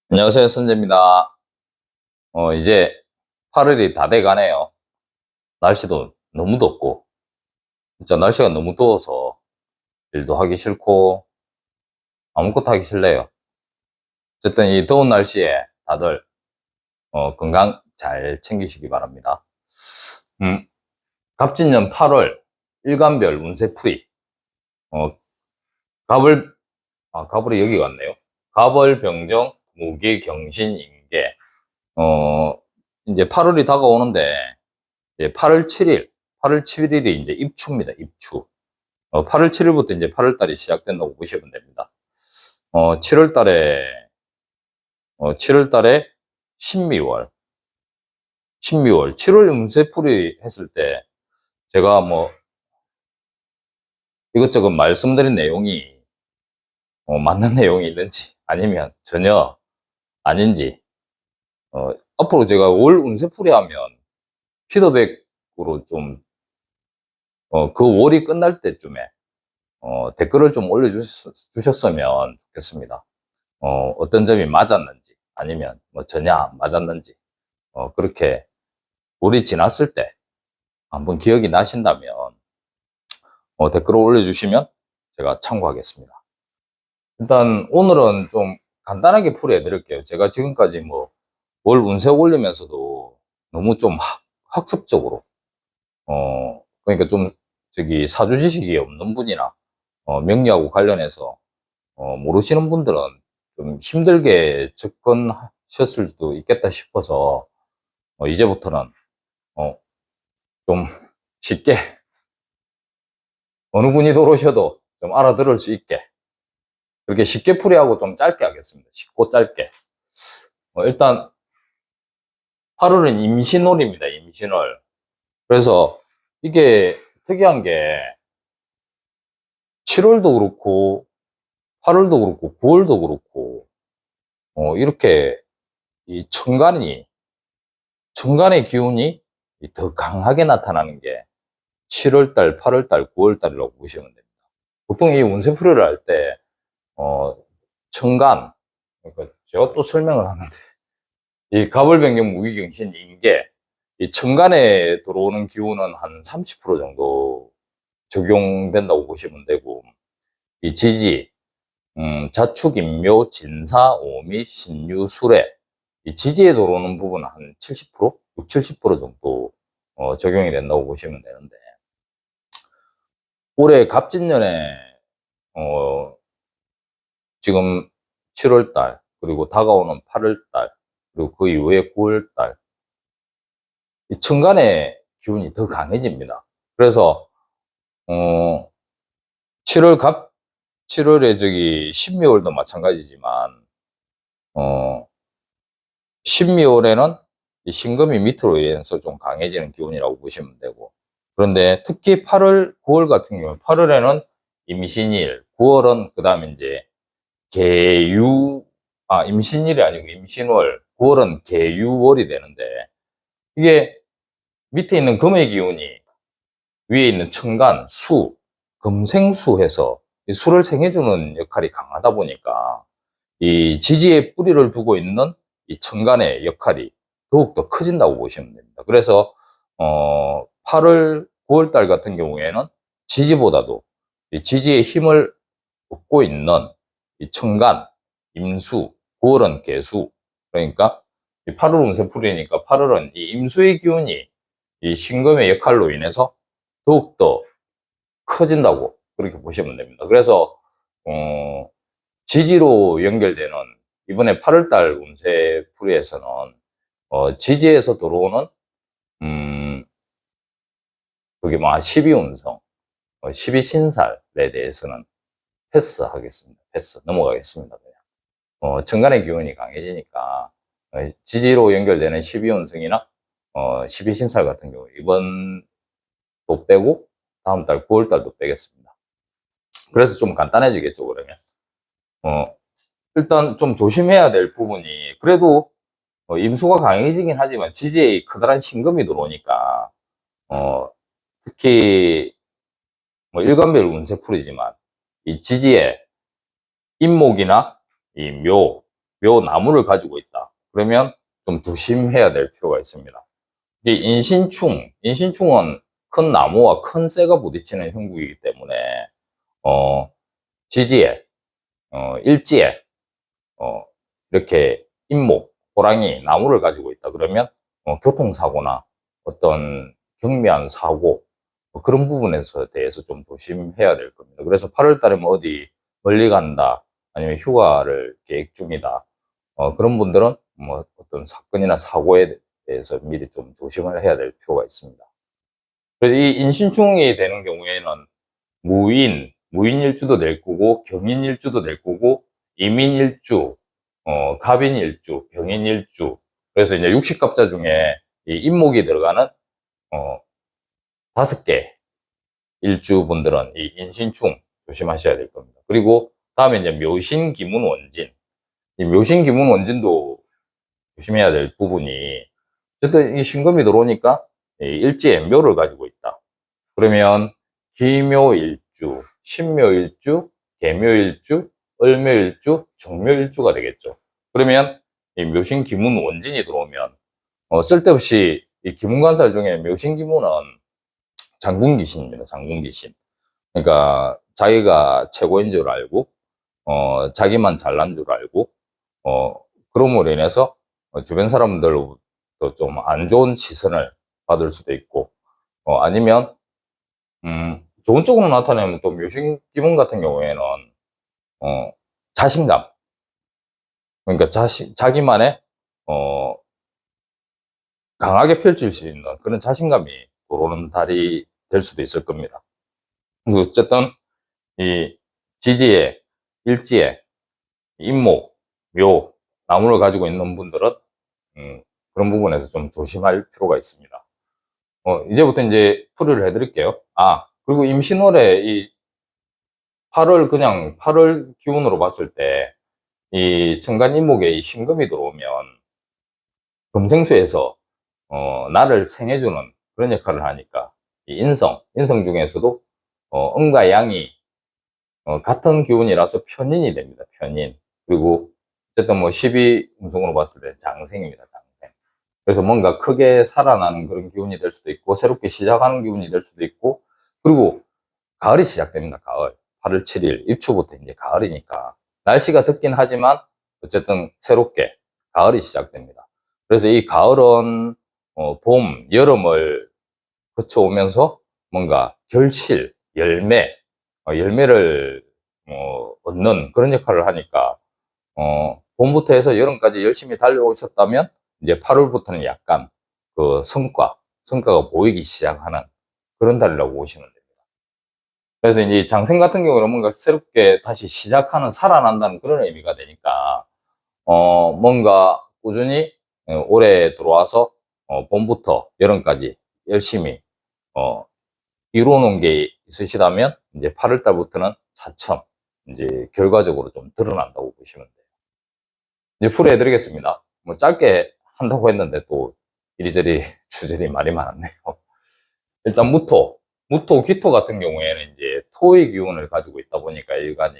안녕하세요, 선재입니다. 이제 8월이 다 돼 가네요. 날씨도 너무 덥고, 진짜 날씨가 너무 더워서 일도 하기 싫고, 아무것도 하기 싫네요. 어쨌든 이 더운 날씨에 다들, 건강 잘 챙기시기 바랍니다. 음, 갑진년 8월 일간별 운세풀이, 어, 갑을, 갑을이 여기 왔네요. 갑월, 병정, 무기, 경신, 인계, 어, 이제 8월이 다가오는데, 이제 8월 7일, 8월 7일이 이제 입추입니다. 입추. 8월 7일부터 이제 8월 달이 시작된다고 보시면 됩니다. 7월 달에, 7월 달에 신미월, 7월 운세풀이 했을 때 제가 뭐 이것저것 말씀드린 내용이 맞는 내용이 있는지 아니면 전혀 아닌지, 앞으로 제가 월 운세풀이 하면 피드백으로 좀, 그 월이 끝날 때쯤에 댓글을 좀 올려주셨으면 좋겠습니다. 어떤 점이 맞았는지, 아니면 뭐 전혀 안 맞았는지, 그렇게 우리 지났을 때 한번 기억이 나신다면, 댓글을 올려주시면 제가 참고하겠습니다. 일단 오늘은 좀 간단하게 풀이해 드릴게요. 제가 지금까지 뭐, 월 운세 올리면서도 너무 좀 학습적으로, 그러니까 좀 저기 사주 지식이 없는 분이나, 명리하고 관련해서, 모르시는 분들은 좀 힘들게 접근하셨을 수도 있겠다 싶어서, 이제부터는, 어, 좀 쉽게, 어느 분이 들어오셔도 좀 알아들을 수 있게, 그렇게 쉽게 풀이하고 좀 짧게 하겠습니다. 쉽고 짧게. 일단, 8월은 임신월입니다. 임신월. 그래서 이게 특이한 게, 7월도 그렇고, 8월도 그렇고, 9월도 그렇고, 이렇게 이 천간의 기운이 더 강하게 나타나는 게 7월달, 8월달, 9월달이라고 보시면 됩니다. 보통 이 운세풀이를 할 때, 천간, 그러니까 제가 또 설명을 하는데, 이 갑을병경 무기경신 인계, 이 천간에 들어오는 기운은 한 30% 정도 적용된다고 보시면 되고, 이 지지, 자축, 인묘, 진사, 오미, 신유, 수래, 이 지지에 들어오는 부분은 한 70%? 6, 70% 정도 적용이 된다고 보시면 되는데, 올해 갑진년에 어, 지금 7월달, 그리고 다가오는 8월달, 그리고 그 이후에 9월달, 이 천간의 기운이 더 강해집니다. 그래서, 7월 7월에 저기 신미월도 마찬가지지만, 어, 신미월에는 이 신금이 밑으로 인해서 좀 강해지는 기운이라고 보시면 되고, 그런데 특히 8월, 9월 같은 경우, 8월에는 임신일, 9월은 그 다음에 이제 계유, 임신일이 아니고 임신월, 9월은 계유월이 되는데, 이게 밑에 있는 금의 기운이 위에 있는 천간, 수, 금생수 해서 이 수를 생해주는 역할이 강하다 보니까 이 지지에 뿌리를 두고 있는 이 천간의 역할이 더욱더 커진다고 보시면 됩니다. 그래서, 8월, 9월 달 같은 경우에는 지지보다도 이 지지의 힘을 얻고 있는 이 천간, 임수, 9월은 개수. 그러니까 이 8월 운세풀이니까 8월은 이 임수의 기운이 이 신금의 역할로 인해서 더욱더 커진다고 그렇게 보시면 됩니다. 그래서 지지로 연결되는 이번에 8월달 운세풀이에서는 지지에서 들어오는 그게 뭐 12운성, 12신살에 대해서는 패스하겠습니다. 패스 넘어가겠습니다. 그냥. 천간의 기운이 강해지니까 지지로 연결되는 12운성이나 12신살 같은 경우 이번도 빼고 다음 달 9월 달도 빼겠습니다. 그래서 좀 간단해지겠죠, 그러면. 어, 일단 좀 조심해야 될 부분이, 그래도 임수가 강해지긴 하지만 지지에 커다란 신금이 들어오니까, 특히 뭐 일간별 운세풀이지만 이 지지에 임목이나 이 묘, 묘 나무를 가지고 있다. 그러면 좀 조심해야 될 필요가 있습니다. 이 인신충은 큰 나무와 큰 새가 부딪히는 형국이기 때문에, 지지에, 일지에, 어, 이렇게 인목, 호랑이, 나무를 가지고 있다. 그러면, 교통사고나 어떤 경미한 사고, 그런 부분에서 대해서 좀 조심해야 될 겁니다. 그래서 8월 달에 뭐 어디 멀리 간다, 아니면 휴가를 계획 중이다. 그런 분들은 뭐 어떤 사건이나 사고에 대해서 미리 좀 조심을 해야 될 필요가 있습니다. 그래서 이 인신충이 되는 경우에는 무인일주도 될 거고, 경인일주도 될 거고, 이민일주, 갑인일주, 병인일주. 그래서 이제 60갑자 중에 이 인목이 들어가는, 5개 일주분들은 이 인신충 조심하셔야 될 겁니다. 그리고 다음에 이제 묘신, 기문, 원진. 이 묘신, 기문, 원진도 조심해야 될 부분이, 어쨌든 이 신금이 들어오니까 이 일지에 묘를 가지고 있다. 그러면 기묘일주, 신묘일주, 개묘일주, 을묘일주, 정묘일주가 되겠죠. 그러면 이 묘신, 기문, 원진이 들어오면 쓸데없이 이 기문관살 중에 묘신, 기문은 장군귀신입니다. 장군귀신. 그러니까 자기가 최고인 줄 알고 자기만 잘난 줄 알고 어, 그럼으로 인해서 주변 사람들로부터 좀 안 좋은 시선을 받을 수도 있고, 아니면 좋은 쪽으로 나타내면 또 묘신 기분 같은 경우에는 어, 자신감, 그러니까 자기만의 강하게 펼칠 수 있는 그런 자신감이 들어오는 달이 될 수도 있을 겁니다. 어쨌든 이 지지에, 일지에, 임목, 묘, 나무를 가지고 있는 분들은 그런 부분에서 좀 조심할 필요가 있습니다. 이제부터 이제 풀이를 해드릴게요. 그리고 임신월에 이 8월 기운으로 봤을 때, 이 천간인목에 이 신금이 들어오면 금생수에서, 나를 생해주는 그런 역할을 하니까, 이 인성 중에서도, 음과 양이, 같은 기운이라서 편인이 됩니다. 편인. 그리고, 어쨌든 뭐 12운성으로 봤을 때 장생입니다. 장생. 그래서 뭔가 크게 살아나는 그런 기운이 될 수도 있고, 새롭게 시작하는 기운이 될 수도 있고, 그리고 가을이 시작됩니다. 가을. 8월 7일 입추부터 이제 가을이니까 날씨가 덥긴 하지만 어쨌든 새롭게 가을이 시작됩니다. 그래서 이 가을은 봄, 여름을 거쳐오면서 뭔가 결실, 열매를 얻는 그런 역할을 하니까 봄부터 해서 여름까지 열심히 달려오셨다면 이제 8월부터는 약간 그 성과가 보이기 시작하는 그런 달이라고 보시면 됩니다. 그래서 이제 장생 같은 경우는 뭔가 새롭게 다시 시작하는, 살아난다는 그런 의미가 되니까, 뭔가 꾸준히 올해 들어와서, 봄부터 여름까지 열심히, 이루어놓은 게 있으시다면, 이제 8월 달부터는 차츰, 이제 결과적으로 좀 드러난다고 보시면 돼요. 이제 풀이해드리겠습니다. 뭐 짧게 한다고 했는데 또 이리저리 주저리 말이 많았네요. 일단 무토, 기토 같은 경우에는 이제 토의 기운을 가지고 있다 보니까 일간이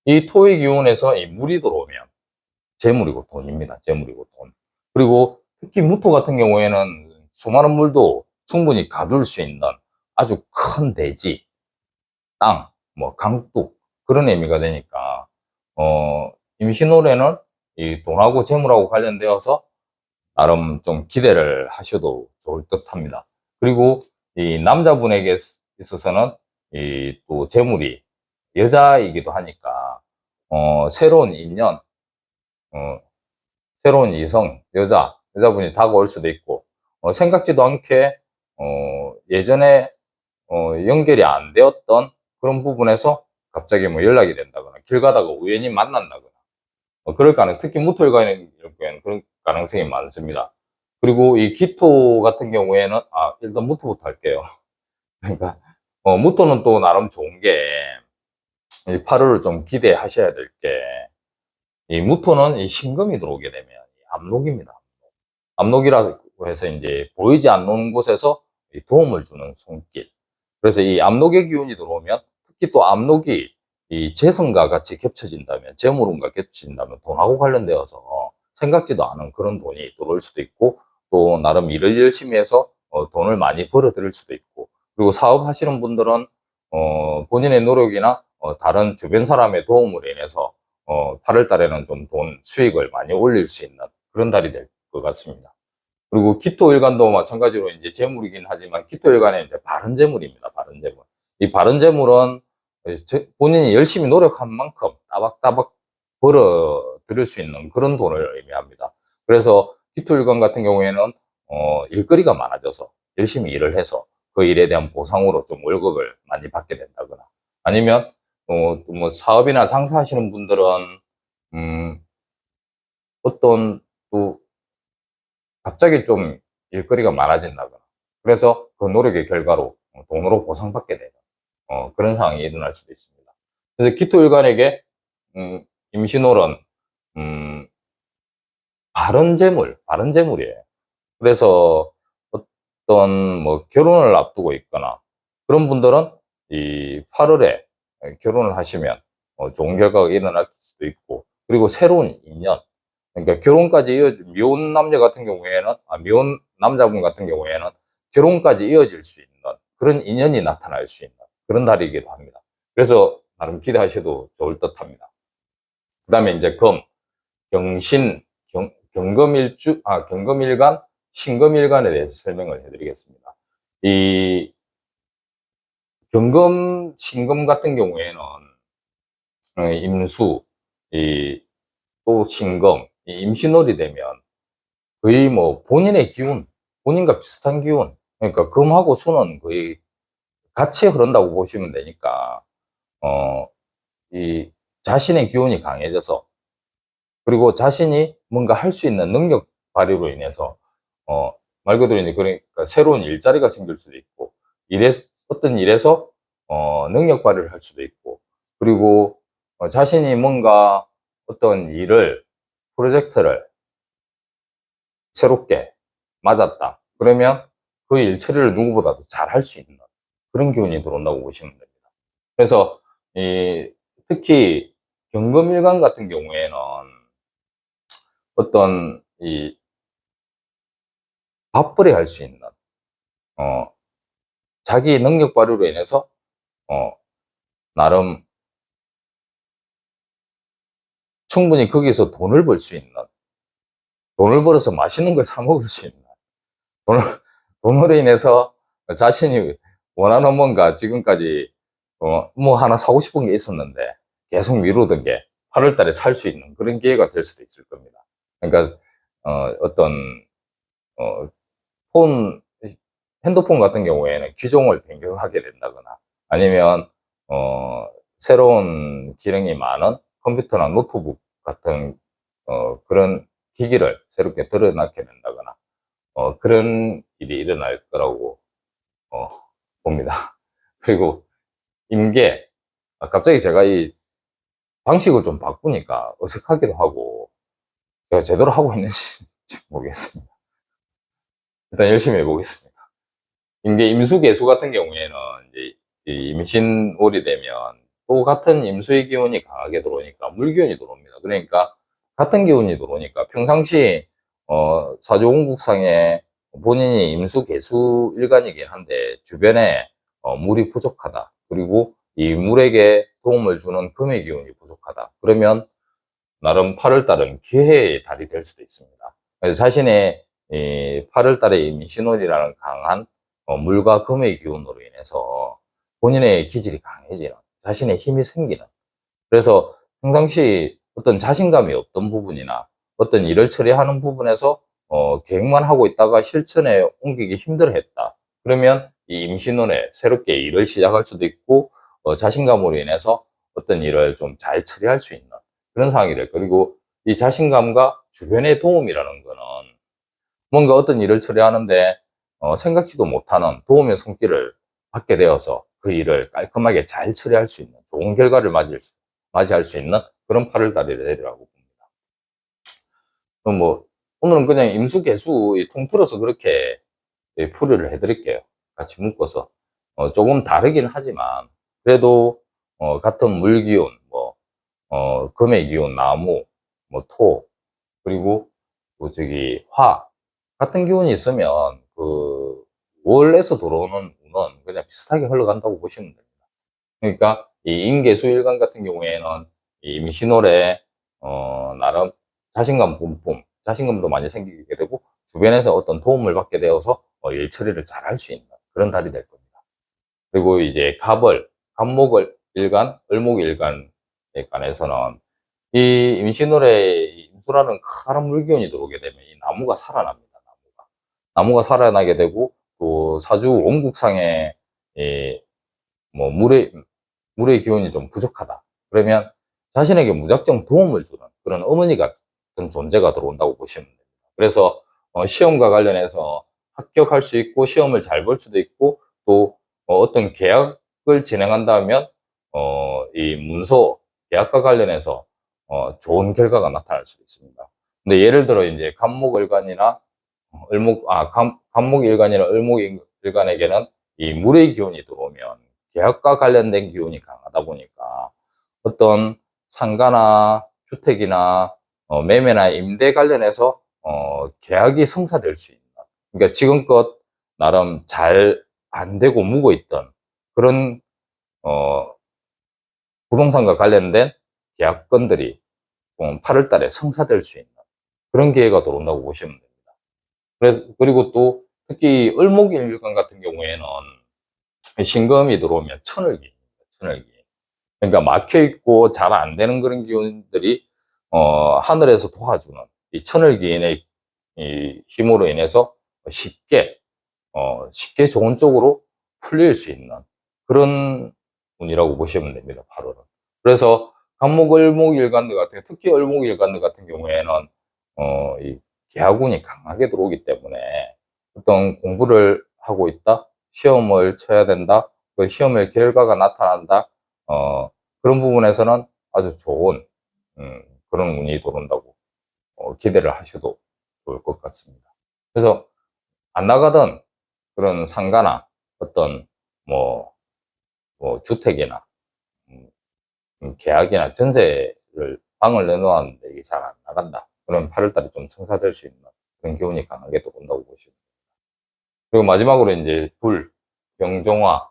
이 토의 기운에서 이 물이 들어오면 재물이고 돈입니다. 재물이고 돈. 그리고 특히 무토 같은 경우에는 수많은 물도 충분히 가둘 수 있는 아주 큰 대지, 땅, 뭐 강둑 그런 의미가 되니까 임신월에는 이 돈하고 재물하고 관련되어서 나름 좀 기대를 하셔도 좋을 듯 합니다. 그리고 이 남자분에게 있어서는 이 또 재물이 여자이기도 하니까, 새로운 인연, 어, 새로운 이성, 여자분이 다가올 수도 있고, 생각지도 않게, 예전에, 연결이 안 되었던 그런 부분에서 갑자기 뭐 연락이 된다거나, 길 가다가 우연히 만난다거나, 특히 무토일간의 경우에는 그런 가능성이 많습니다. 그리고 이 기토 같은 경우에는, 일단 무토부터 할게요. 그러니까, 무토는 또 나름 좋은 게, 이 8월을 좀 기대하셔야 될 게, 이 무토는 이 신금이 들어오게 되면 압록입니다. 압록이라고 해서 이제 보이지 않는 곳에서 도움을 주는 손길. 그래서 이 압록의 기운이 들어오면 특히 또 압록이 이 재성과 같이 겹쳐진다면, 재물운과 겹쳐진다면 돈하고 관련되어서 생각지도 않은 그런 돈이 들어올 수도 있고, 또 나름 일을 열심히 해서 돈을 많이 벌어들일 수도 있고, 그리고 사업하시는 분들은 본인의 노력이나 다른 주변 사람의 도움으로 인해서 8월 달에는 좀 돈 수익을 많이 올릴 수 있는 그런 달이 될 것 같습니다. 그리고 기토일간도 마찬가지로 이제 재물이긴 하지만 기토일간은 이제 바른 재물입니다. 바른 재물. 이 바른 재물은 본인이 열심히 노력한 만큼 따박따박 벌어 들일 수 있는 그런 돈을 의미합니다. 그래서 기토일간 같은 경우에는 일거리가 많아져서 열심히 일을 해서 그 일에 대한 보상으로 좀 월급을 많이 받게 된다거나, 아니면 뭐 사업이나 장사하시는 분들은 어떤 또 갑자기 좀 일거리가 많아진다거나, 그래서 그 노력의 결과로 돈으로 보상받게 되는 그런 상황이 일어날 수도 있습니다. 그래서 기토일간에게 임신월은 바른 재물이에요. 그래서 어떤 뭐 결혼을 앞두고 있거나 그런 분들은 이 8월에 결혼을 하시면 좋은 결과가 일어날 수도 있고, 그리고 새로운 인연, 그러니까 결혼까지 미혼 남녀 같은 경우에는, 미혼 남자분 같은 경우에는 결혼까지 이어질 수 있는 그런 인연이 나타날 수 있는 그런 달이기도 합니다. 그래서 나름 기대하셔도 좋을 듯 합니다. 그 다음에 이제 경신, 경금일간, 신금일간에 대해서 설명을 해드리겠습니다. 이 신금 같은 경우에는 임수, 또 신금, 임신월이 되면 거의 뭐 본인의 기운, 본인과 비슷한 기운, 그러니까 금하고 수는 거의 같이 흐른다고 보시면 되니까, 이 자신의 기운이 강해져서, 그리고 자신이 뭔가 할 수 있는 능력 발휘로 인해서, 말 그대로 이제 그러니까 새로운 일자리가 생길 수도 있고, 어떤 일에서, 능력 발휘를 할 수도 있고, 그리고 자신이 뭔가 어떤 프로젝트를 새롭게 맞았다. 그러면 그 일 처리를 누구보다도 잘 할 수 있는 그런 기운이 들어온다고 보시면 됩니다. 그래서 특히 경금일간 같은 경우에는 어떤 밥벌이 할 수 있는 자기 능력 발휘로 인해서 나름 충분히 거기서 돈을 벌 수 있는, 돈을 벌어서 맛있는 걸 사 먹을 수 있는, 돈을, 돈으로 인해서 자신이 원하는 뭔가 지금까지 뭐 하나 사고 싶은 게 있었는데 계속 미루던 게 8월 달에 살 수 있는 그런 기회가 될 수도 있을 겁니다. 그러니까 어떤 어, 폰 핸드폰 같은 경우에는 기종을 변경하게 된다거나, 아니면 새로운 기능이 많은 컴퓨터나 노트북 같은 그런 기기를 새롭게 들여놓게 된다거나, 그런 일이 일어날 거라고 어, 봅니다. 그리고 임계, 갑자기 제가 이 방식을 좀 바꾸니까 어색하기도 하고 제가 제대로 하고 있는지 모르겠습니다. 일단 열심히 해보겠습니다. 임계 임수개수 같은 경우에는 이제 임신월이 되면 또 같은 임수의 기운이 강하게 들어오니까 물기운이 들어옵니다. 그러니까 같은 기운이 들어오니까 평상시 사주공국상에 본인이 임수개수 일간이긴 한데 주변에 물이 부족하다, 그리고 이 물에게 도움을 주는 금의 기운이 부족하다, 그러면 나름 8월 달은 기회의 달이 될 수도 있습니다. 그래서 자신의 8월 달에 임신월이라는 강한 물과 금의 기운으로 인해서 본인의 기질이 강해지는, 자신의 힘이 생기는, 그래서 평상시 어떤 자신감이 없던 부분이나 어떤 일을 처리하는 부분에서 계획만 하고 있다가 실천에 옮기기 힘들어했다. 그러면 이 임신월에 새롭게 일을 시작할 수도 있고, 자신감으로 인해서 어떤 일을 좀 잘 처리할 수 있는 그런 상황이 될 거고, 그리고 이 자신감과 주변의 도움이라는 거는 뭔가 어떤 일을 처리하는데 생각지도 못하는 도움의 손길을 받게 되어서 그 일을 깔끔하게 잘 처리할 수 있는 좋은 결과를 맞이할 수 있는 그런 8월 달이 되리라고 봅니다. 그럼 뭐 오늘은 그냥 임수개수 통틀어서 그렇게 풀이를 해드릴게요. 같이 묶어서 조금 다르긴 하지만 그래도 같은 물기운, 금의 기운, 나무, 토, 그리고 화 같은 기운이 있으면 월에서 들어오는 운은 그냥 비슷하게 흘러간다고 보시면 됩니다. 그러니까 이 임계수일간 같은 경우에는 이 임신월에 나름 자신감 뿜뿜, 자신감도 많이 생기게 되고 주변에서 어떤 도움을 받게 되어서 일 처리를 잘 할 수 있는 그런 달이 될 겁니다. 그리고 이제 갑목을 일간, 을목일간에 관해서는 이 임신월에 임수라는 커다란 물기운이 들어오게 되면 이 나무가 살아납니다. 나무가 살아나게 되고 또 사주 원국상에 물의 기운이 좀 부족하다. 그러면 자신에게 무작정 도움을 주는 그런 어머니 같은 존재가 들어온다고 보시면 됩니다. 그래서 시험과 관련해서 합격할 수 있고 시험을 잘 볼 수도 있고 또 어떤 계약을 진행한다면 이 문서 계약과 관련해서 좋은 결과가 나타날 수 있습니다. 근데 예를 들어 이제 갑목일간이나 갑목일간이나 을목일간에게는 이 물의 기운이 들어오면 계약과 관련된 기운이 강하다 보니까 어떤 상가나 주택이나 매매나 임대 관련해서 계약이 성사될 수 있는, 그러니까 지금껏 나름 잘 안 되고 묵어 있던 그런 부동산과 관련된 계약건들이 8월 달에 성사될 수 있는 그런 기회가 들어온다고 보시면 됩니다. 그리고 또 특히 을목일간 같은 경우에는 신금이 들어오면 천을기. 그러니까 막혀있고 잘 안 되는 그런 기운들이, 하늘에서 도와주는 이 천을기인의 이 힘으로 인해서 쉽게 좋은 쪽으로 풀릴 수 있는 그런 운이라고 보시면 됩니다, 8월은. 그래서 갑목을목일간들 같은, 특히 을목일간들 같은 경우에는, 이 계하군이 강하게 들어오기 때문에 어떤 공부를 하고 있다, 시험을 쳐야 된다, 그 시험의 결과가 나타난다, 그런 부분에서는 아주 좋은, 그런 운이 들어온다고, 기대를 하셔도 좋을 것 같습니다. 그래서 안 나가던 그런 상가나 어떤 주택이나 계약이나 전세를 방을 내놓았는데 이게 잘 안 나간다. 그럼 8월달에 좀 성사될 수 있는 그런 기운이 강하게 들어온다고 보시면 됩니다. 그리고 마지막으로 이제 병종화.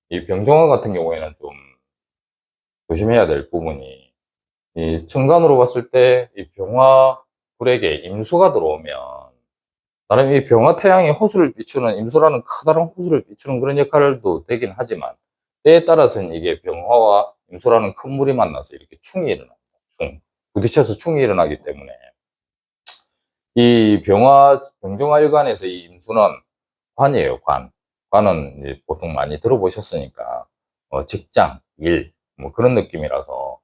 이 병종화 같은 경우에는 좀 조심해야 될 부분이, 이 천간으로 봤을 때 이 병화 불에게 임수가 들어오면 나름 이 병화 태양이 호수를 비추는, 임수라는 커다란 호수를 비추는 그런 역할도 되긴 하지만 때에 따라서는 이게 병화와 임수라는 큰 물이 만나서 이렇게 충이 일어납니다. 부딪혀서 충이 일어나기 때문에 이 병종화일간에서 이 임수는 관이에요, 관. 관은 이제 보통 많이 들어보셨으니까 직장, 일, 그런 느낌이라서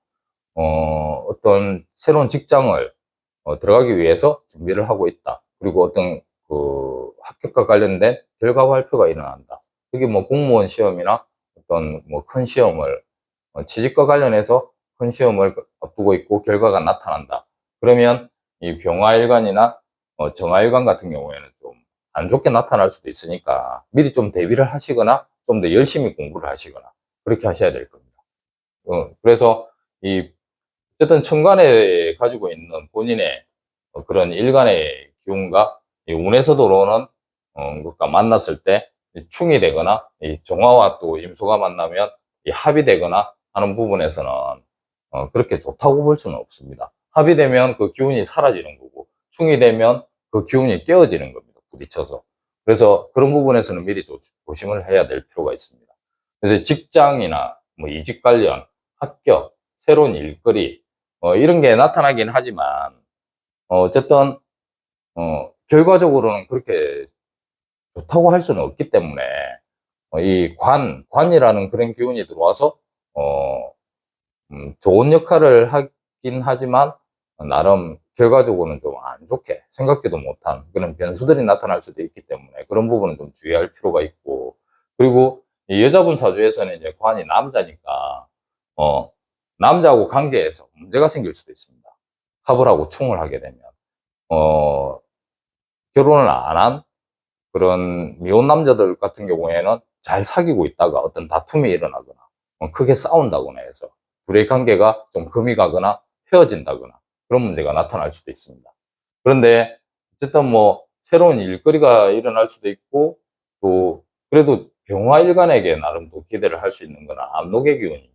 어떤 새로운 직장을 들어가기 위해서 준비를 하고 있다. 그리고 어떤 합격과 관련된 결과 발표가 일어난다. 그게 공무원 시험이나 어떤 큰 시험을, 취직과 관련해서 큰 시험을 앞두고 있고 결과가 나타난다. 그러면 이 병화일간이나 정화일간 같은 경우에는 좀 안 좋게 나타날 수도 있으니까 미리 좀 대비를 하시거나 좀 더 열심히 공부를 하시거나 그렇게 하셔야 될 겁니다. 그래서 어쨌든 천간에 가지고 있는 본인의 그런 일간의 기운과 이 운에서 들어오는 것과 만났을 때 충이 되거나 이 정화와 또 임수가 만나면 이 합이 되거나 하는 부분에서는 그렇게 좋다고 볼 수는 없습니다. 합이 되면 그 기운이 사라지는 거고 충이 되면 그 기운이 깨어지는 겁니다. 부딪혀서. 그래서 그런 부분에서는 미리 조심을 해야 될 필요가 있습니다. 그래서 직장이나 이직 관련, 합격, 새로운 일거리 이런 게 나타나긴 하지만 어쨌든 결과적으로는 그렇게 좋다고 할 수는 없기 때문에 이 관이라는 그런 기운이 들어와서 좋은 역할을 하긴 하지만 나름 결과적으로는 좀 안 좋게 생각지도 못한 그런 변수들이 나타날 수도 있기 때문에 그런 부분은 좀 주의할 필요가 있고, 그리고 이 여자분 사주에서는 이제 관이 남자니까 남자하고 관계에서 문제가 생길 수도 있습니다. 합을 하고 충을 하게 되면 결혼을 안 한 그런 미혼 남자들 같은 경우에는 잘 사귀고 있다가 어떤 다툼이 일어나거나 크게 싸운다거나 해서 둘의 관계가 좀 금이 가거나 헤어진다거나 그런 문제가 나타날 수도 있습니다. 그런데 어쨌든 뭐 새로운 일거리가 일어날 수도 있고 또 그래도 병화일간에게 나름 또 기대를 할 수 있는 건 압록의 기운입니다.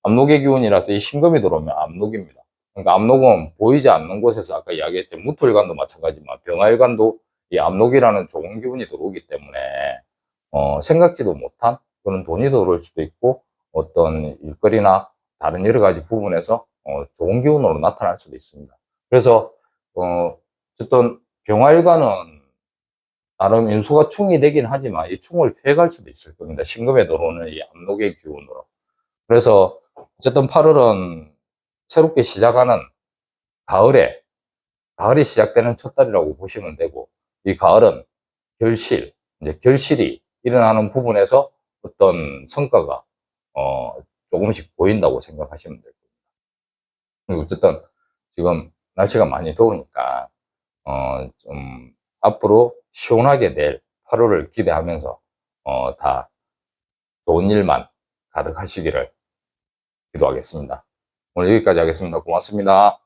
압록의 기운이라서 이 신금이 들어오면 압록입니다. 그러니까 압록은 보이지 않는 곳에서 아까 이야기했죠. 무토일간도 마찬가지지만 병화일간도 이 압록이라는 좋은 기운이 들어오기 때문에 생각지도 못한 그런 돈이 들어올 수도 있고 어떤 일거리나 다른 여러 가지 부분에서 좋은 기운으로 나타날 수도 있습니다. 그래서 어쨌든 병화일간은 나름 인수가 충이 되긴 하지만 이 충을 피해갈 수도 있을 겁니다. 신금에 들어오는 이 압록의 기운으로. 그래서 어쨌든 8월은 새롭게 시작하는 가을이 시작되는 첫 달이라고 보시면 되고, 이 가을은 이제 결실이 일어나는 부분에서 어떤 성과가, 조금씩 보인다고 생각하시면 될 겁니다. 그리고 어쨌든 지금 날씨가 많이 더우니까, 좀 앞으로 시원하게 낼 8월을 기대하면서, 다 좋은 일만 가득하시기를 기도하겠습니다. 오늘 여기까지 하겠습니다. 고맙습니다.